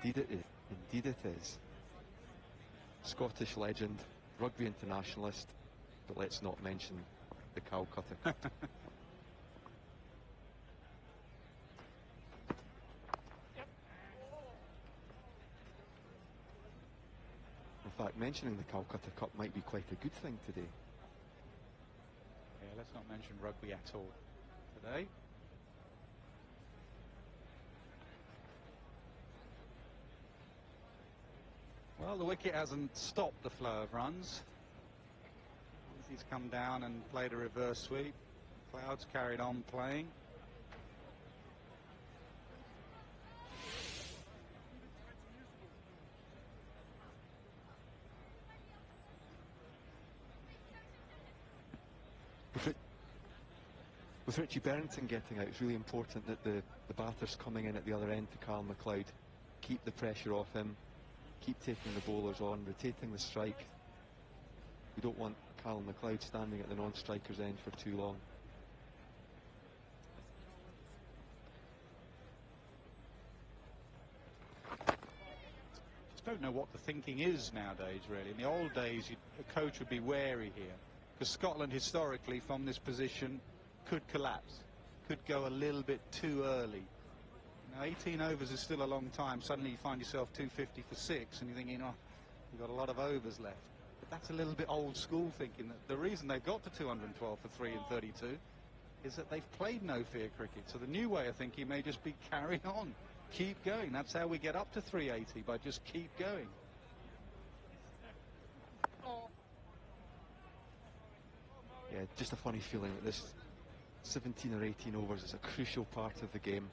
Indeed it is. Indeed it is. Scottish legend, rugby internationalist, but let's not mention the Calcutta cut. In fact, mentioning the Calcutta Cup might be quite a good thing today. Yeah, let's not mention rugby at all today. Well, the wicket hasn't stopped the flow of runs. He's come down and played a reverse sweep. Clouds carried on playing. With Richie Berrington getting out, it's really important that the batters coming in at the other end to Callum McLeod keep the pressure off him, keep taking the bowlers on, rotating the strike. We don't want Callum McLeod standing at the non-striker's end for too long. Just don't know what the thinking is nowadays, really. In the old days, a coach would be wary here, because Scotland historically from this position could collapse, could go a little bit too early. Now 18 overs is still a long time. Suddenly you find yourself 250 for 6 and you're thinking, oh, you've got a lot of overs left. But that's a little bit old school thinking. That the reason they've got to 212 for 3 and 32 is that they've played no fear cricket. So the new way of thinking may just be carry on, keep going. That's how we get up to 380, by just keep going. Yeah, just a funny feeling that this 17 or 18 overs is a crucial part of the game.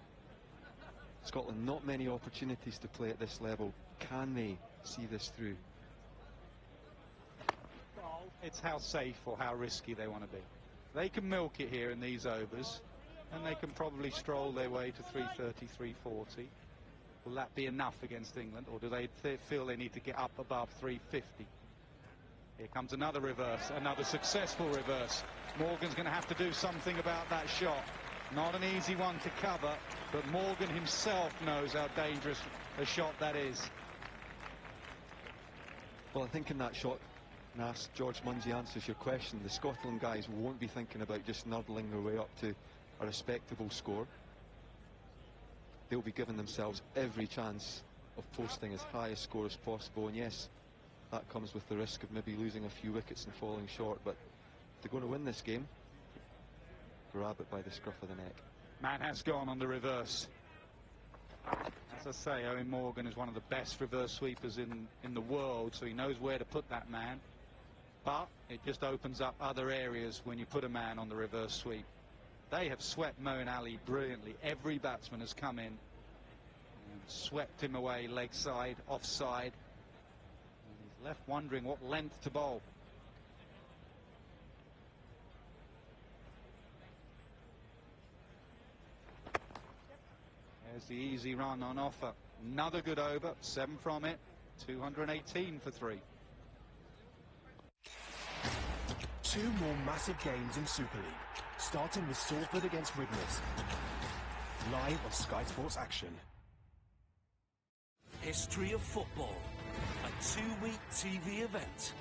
Scotland, not many opportunities to play at this level. Can they see this through? It's how safe or how risky they want to be. They can milk it here in these overs, and they can probably stroll their way to 330, 340. Will that be enough against England, or do they feel they need to get up above 350? Here comes another reverse, another successful reverse. Morgan's going to have to do something about that shot. Not an easy one to cover, but Morgan himself knows how dangerous a shot that is. Well, I think in that shot, Nas, George Munsey answers your question. The Scotland guys won't be thinking about just nurdling their way up to a respectable score. They'll be giving themselves every chance of posting as high a score as possible, and yes, that comes with the risk of maybe losing a few wickets and falling short, but if they're going to win this game, grab it by the scruff of the neck. Man has gone on the reverse. As I say, Owen Morgan is one of the best reverse sweepers in the world, so he knows where to put that man. But it just opens up other areas when you put a man on the reverse sweep. They have swept Moeen Ali brilliantly. Every batsman has come in and swept him away, leg side, offside. And he's left wondering what length to bowl. There's the easy run on offer. Another good over, 7 from it, 218 for 3. 2 more massive games in Super League, starting with Salford against Widnes. Live on Sky Sports Action. History of Football, a 2-week TV event.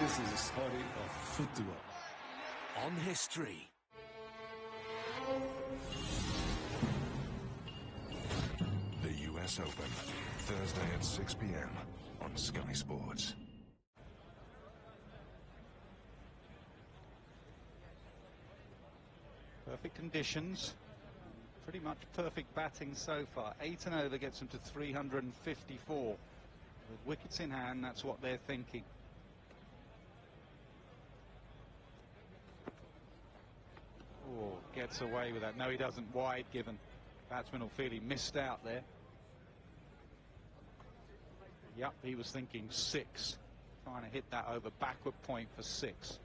This is a story of football. On History. The US Open, Thursday at 6 p.m. on Sky Sports. Perfect conditions, pretty much perfect batting so far. 8 and over gets them to 354. With wickets in hand, that's what they're thinking. Oh, gets away with that. No, he doesn't. Wide given. Batsman will feel he missed out there. Yep, he was thinking 6. Trying to hit that over backward point for 6.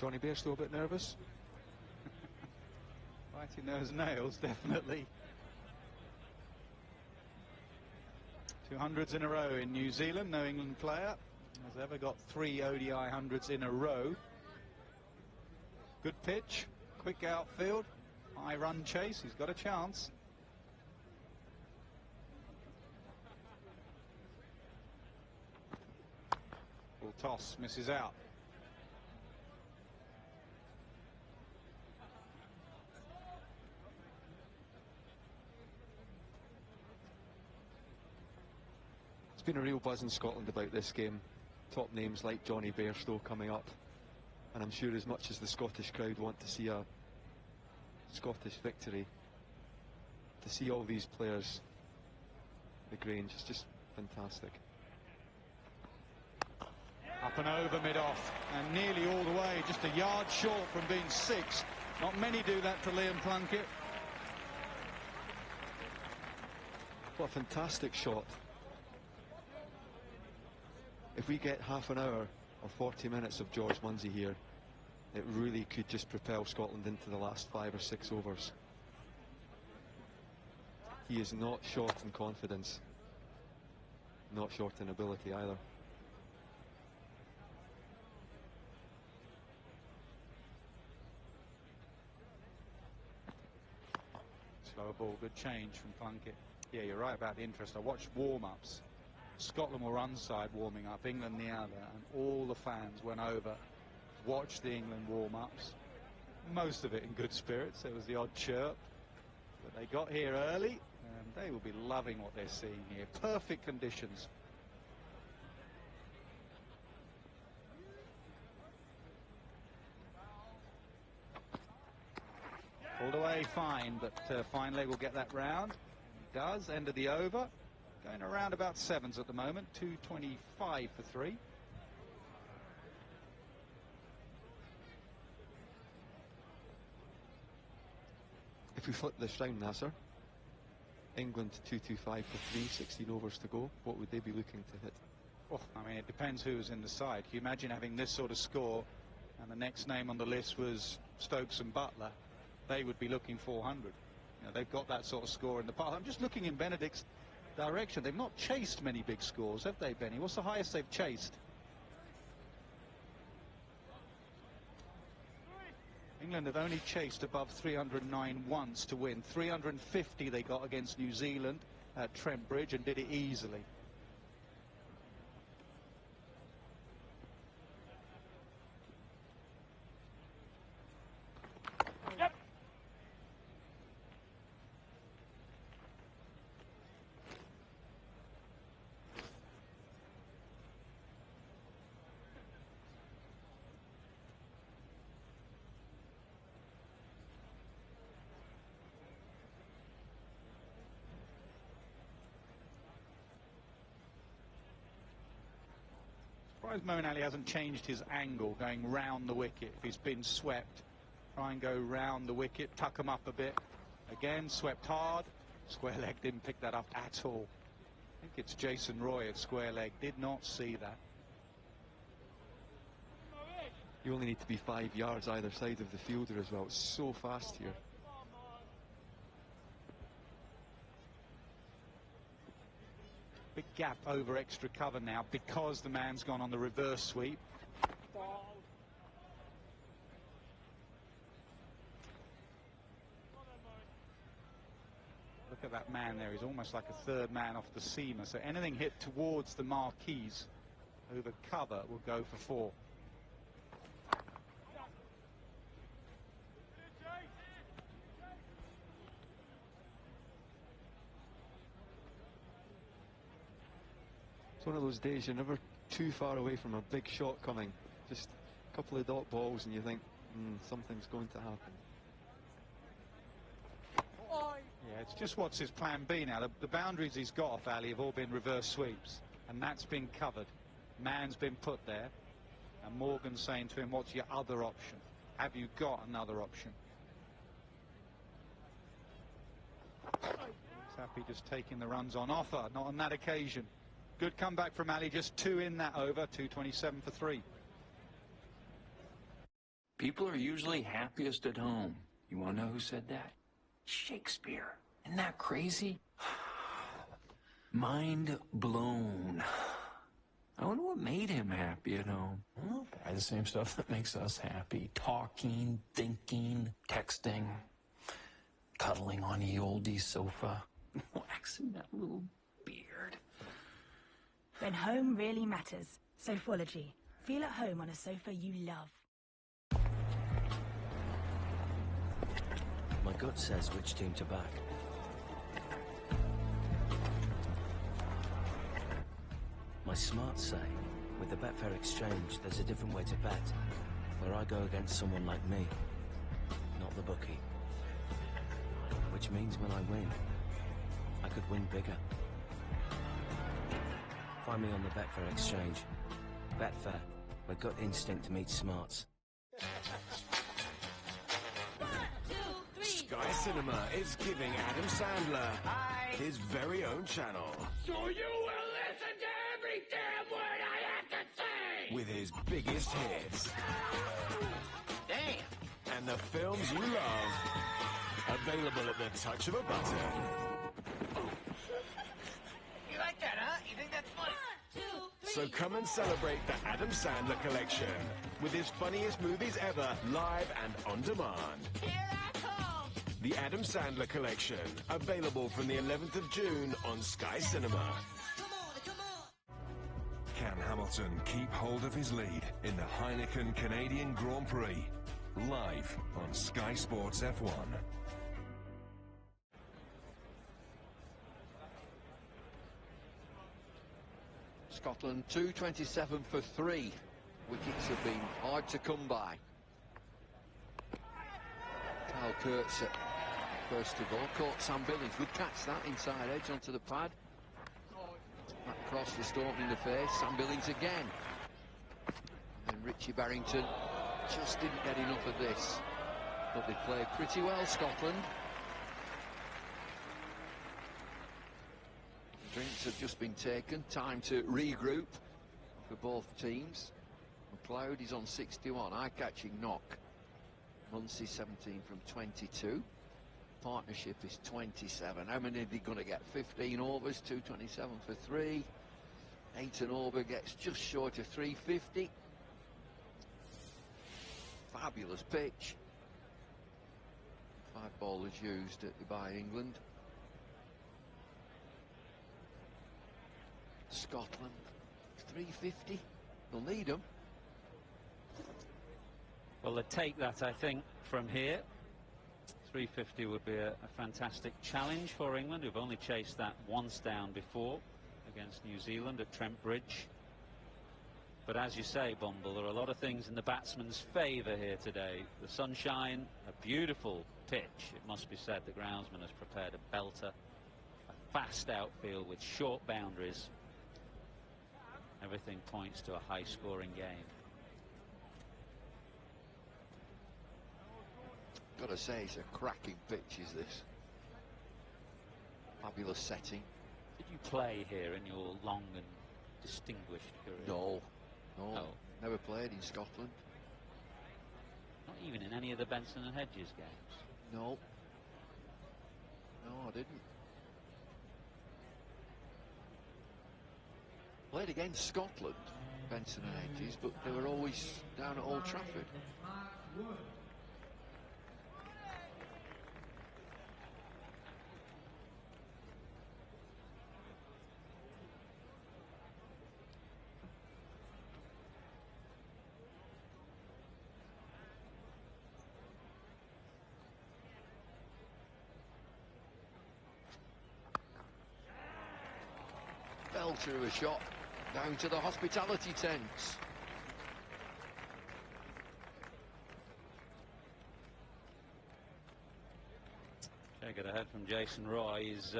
Johnny Bear still a bit nervous? Biting those nails, definitely. 200s in a row in New Zealand. No England player has ever got 3 ODI hundreds in a row. Good pitch, quick outfield, high run chase. He's got a chance. Full toss, misses out. It's been a real buzz in Scotland about this game. Top names like Johnny Bairstow coming up. And I'm sure as much as the Scottish crowd want to see a Scottish victory, to see all these players, the Grange, is just fantastic. Up and over mid-off, and nearly all the way, just a yard short from being 6. Not many do that to Liam Plunkett. What a fantastic shot. If we get half an hour or 40 minutes of George Munsey here, it really could just propel Scotland into the last 5 or 6 overs. He is not short in confidence, not short in ability either. Slower ball, good change from Plunkett. Yeah, you're right about the interest. I watched warm-ups. Scotland were one side warming up, England the other, and all the fans went over, watched the England warm-ups, most of it in good spirits. There was the odd chirp, but they got here early, and they will be loving what they're seeing here. Perfect conditions. Pulled away fine, but fine leg will get that round. He does, end of the over. Going around about 7s at the moment, 225 for 3. If we flip this round, Nasser, England 225 for 3, 16 overs to go, what would they be looking to hit? Oh, I mean, it depends who's in the side. Can you imagine having this sort of score and the next name on the list was Stokes and Butler? They would be looking 400. You know, they've got that sort of score in the past. I'm just looking in Benedict's direction. They've not chased many big scores, have they, Benny? What's the highest they've chased? England have only chased above 309 once to win. 350 they got against New Zealand at Trent Bridge and did it easily. Surprised Moeen Ali hasn't changed his angle going round the wicket. If he's been swept, try and go round the wicket, tuck him up a bit. Again, swept hard. Square leg didn't pick that up at all. I think it's Jason Roy at square leg. Did not see that. You only need to be 5 yards either side of the fielder as well. It's so fast here. Big gap over extra cover now because the man's gone on the reverse sweep. Look at that man there. He's almost like a third man off the seamer. So anything hit towards the marquees over cover will go for 4. It's one of those days you're never too far away from a big shot coming. Just a couple of dot balls and you think, something's going to happen. Yeah, it's just what's his plan B now. The boundaries he's got off Ali have all been reverse sweeps, and that's been covered. Man's been put there, and Morgan's saying to him, what's your other option? Have you got another option? He's happy just taking the runs on offer, not on that occasion. Good comeback from Ali, just 2 in that over, 227 for 3. People are usually happiest at home. You want to know who said that? Shakespeare. Isn't that crazy? Mind blown. I wonder what made him happy at home. Well, probably the same stuff that makes us happy. Talking, thinking, texting, cuddling on the oldie sofa, waxing that little beard. When home really matters. Sofology. Feel at home on a sofa you love. My gut says which team to back. My smarts say, with the Betfair exchange, there's a different way to bet, where I go against someone like me, not the bookie. Which means when I win, I could win bigger. Find me on the Betfair exchange. Betfair, where gut instinct meets smarts. Sky Cinema is giving Adam Sandler his very own channel. So you will listen to every damn word I have to say! With his biggest hits. Damn! And the films you love. Available at the touch of a button. You like that, huh? You think that's funny? So come and celebrate the Adam Sandler collection. With his funniest movies ever, live and on demand. Here I come! The Adam Sandler collection. Available from the 11th of June on Sky Cinema. Can Hamilton keep hold of his lead in the Heineken Canadian Grand Prix? Live on Sky Sports F1. Scotland 2:27 for 3. Wickets have been hard to come by. Kyle Kurtz, first of all, caught Sam Billings. Good catch that, inside edge onto the pad. That cross to Staunton in the face. Sam Billings again. And Richie Barrington just didn't get enough of this. But they played pretty well, Scotland. Drinks have just been taken. Time to regroup for both teams. McLeod is on 61. Eye-catching knock. Munsey 17 from 22. Partnership is 27. How many are they going to get? 15 overs, 227 for 3. Aiton over gets just short of 350. Fabulous pitch. 5 bowlers used by England. Scotland 350. They'll need them. Well, they take that, I think, from here. 350 would be a fantastic challenge for England, who've only chased that once down before against New Zealand at Trent Bridge. But as you say, Bumble, there are a lot of things in the batsman's favour here today. The sunshine, a beautiful pitch, it must be said. The groundsman has prepared a belter, a fast outfield with short boundaries. Everything points to a high-scoring game. Got to say, it's a cracking pitch, is this? Fabulous setting. Did you play here in your long and distinguished career? No, no, Oh. never played in Scotland. Not even in any of the Benson and Hedges games? No, no, I didn't. Played against Scotland, Benson and Hedges, but they were always down at Old Trafford. Belter of a shot down to the hospitality tents. Take it ahead from Jason Roy. He's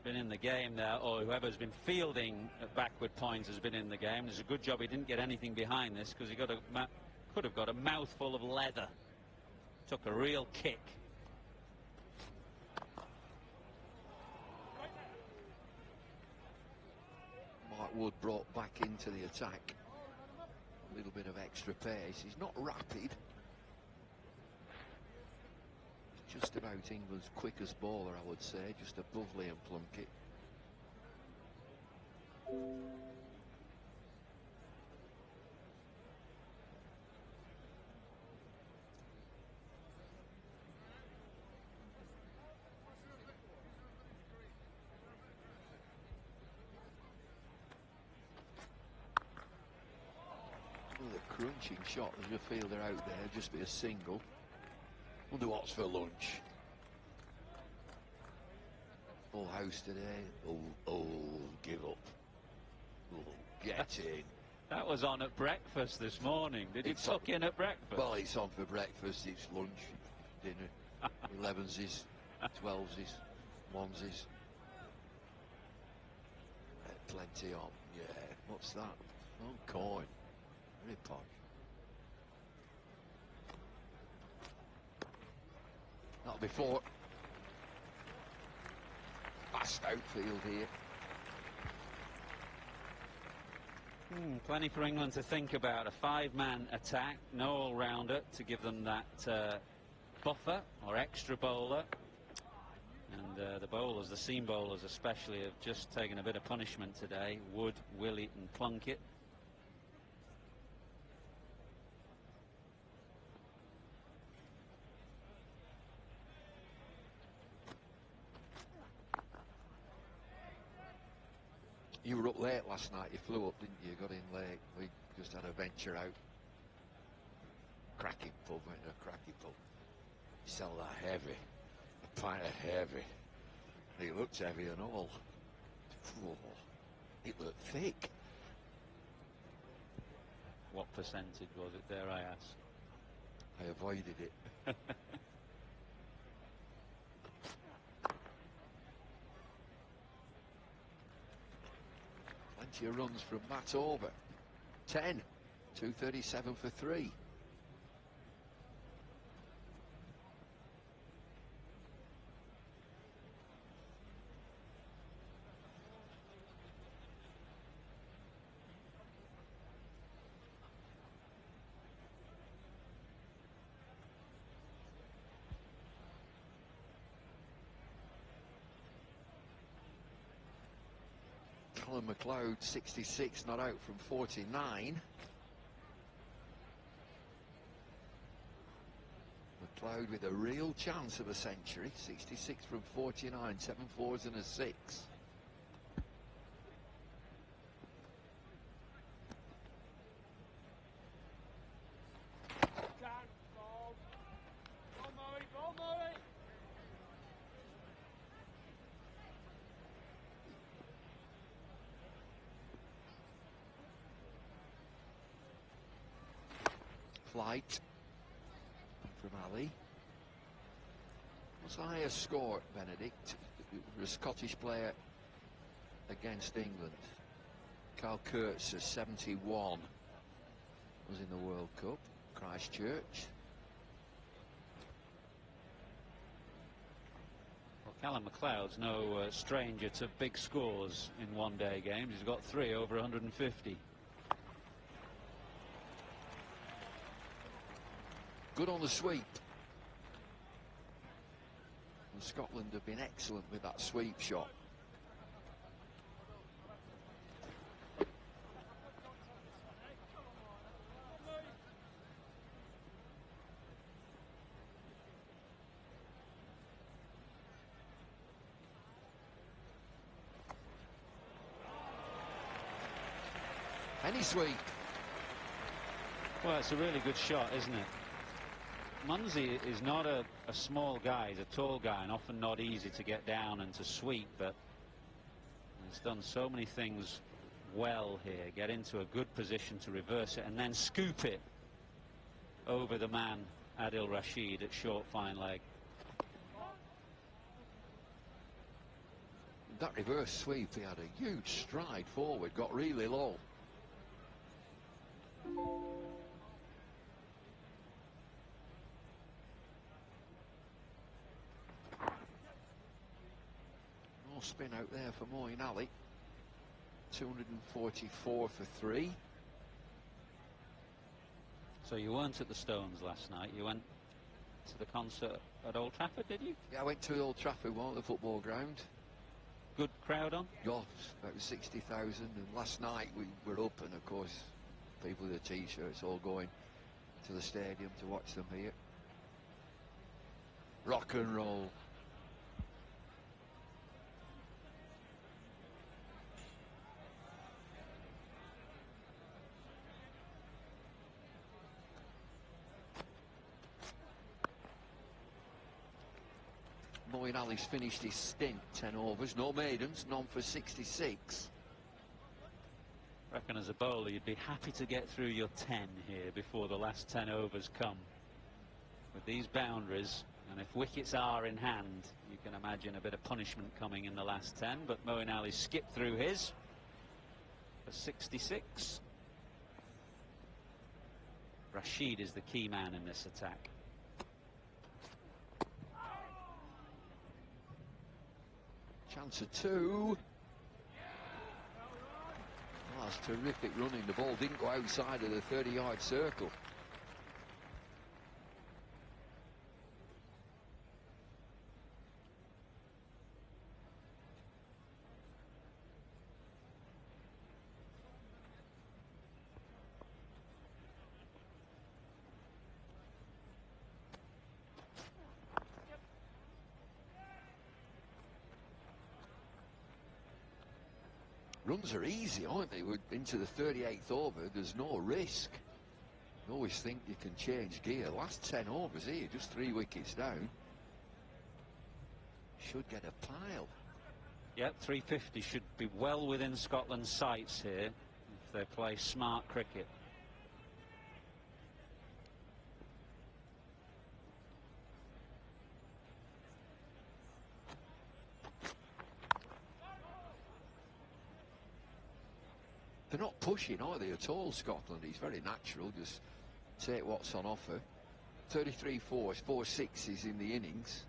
been in the game now, or whoever's been fielding at backward points has been in the game. There's a good job he didn't get anything behind this, because he could have got a mouthful of leather. Took a real kick. Mark Wood brought back into the attack. a little bit of extra pace. He's not rapid. He's just about England's quickest bowler, I would say, just above Liam Plunkett. Crunching shot as a fielder out there, just be a single. Wonder what's for lunch. Full house today. Oh, give up. Oh, get in. That was on at breakfast this morning. Did it tuck in at breakfast? Well, it's on for breakfast, it's lunch, dinner. 11s, 12s, 1s. Plenty on, yeah. What's that? Oh, coin. Very posh. Not before. Fast outfield here. Plenty for England to think about. A 5-man attack, no all-rounder to give them that buffer or extra bowler. And the bowlers, the seam bowlers especially, have just taken a bit of punishment today. Wood, Willett and Plunkett. You were up late last night, you flew up, didn't you? You got in late. We just had a venture out. Cracking pub, went to a cracking pub. You sell that heavy. A pint of heavy. It looked heavy and all. Oh, it looked thick. What percentage was it, dare I ask? I avoided it. Plenty of runs from Matt Over. 10. 237 for 3. Callum McLeod, 66, not out from 49. McLeod with a real chance of a century. 66 from 49, 7 fours and a 6. Flight from Ali. What's the highest score, Benedict, for a Scottish player against England? Carl Kurtz, 71, was in the World Cup, Christchurch. Well, Callum McLeod's no stranger to big scores in one-day games. He's got 3 over 150. Good on the sweep. And Scotland have been excellent with that sweep shot. Any sweep. Well, it's a really good shot, isn't it? Munsey is not a small guy, he's a tall guy and often not easy to get down and to sweep, but he's done so many things well here. Get into a good position to reverse it and then scoop it over the man Adil Rashid at short fine leg. That reverse sweep, he had a huge stride forward, got really low. Spin out there for Moeen Ali. 244 for 3. So you weren't at the Stones last night, you went to the concert at Old Trafford, did you? Yeah, I went to Old Trafford, the football ground. Good crowd on? Yes, about 60,000, and last night we were up, and of course people with the t-shirts all going to the stadium to watch them here. Rock and roll. Moeen Ali's finished his stint, 10 overs, no maidens, none for 66. I reckon as a bowler you'd be happy to get through your 10 here before the last 10 overs come. With these boundaries, and if wickets are in hand, you can imagine a bit of punishment coming in the last 10, but Moeen Ali skipped through his for 66. Rashid is the key man in this attack. Chance of 2. Oh, that's terrific running. The ball didn't go outside of the 30-yard circle. Runs are easy, aren't they? We're into the 38th over, there's no risk. You always think you can change gear. Last 10 overs here, just 3 wickets down. Should get a pile. Yep, 350 should be well within Scotland's sights here if they play smart cricket. They're not pushing, are they, at all, Scotland? It's very natural, just take what's on offer. 33 fours, 4 sixes in the innings.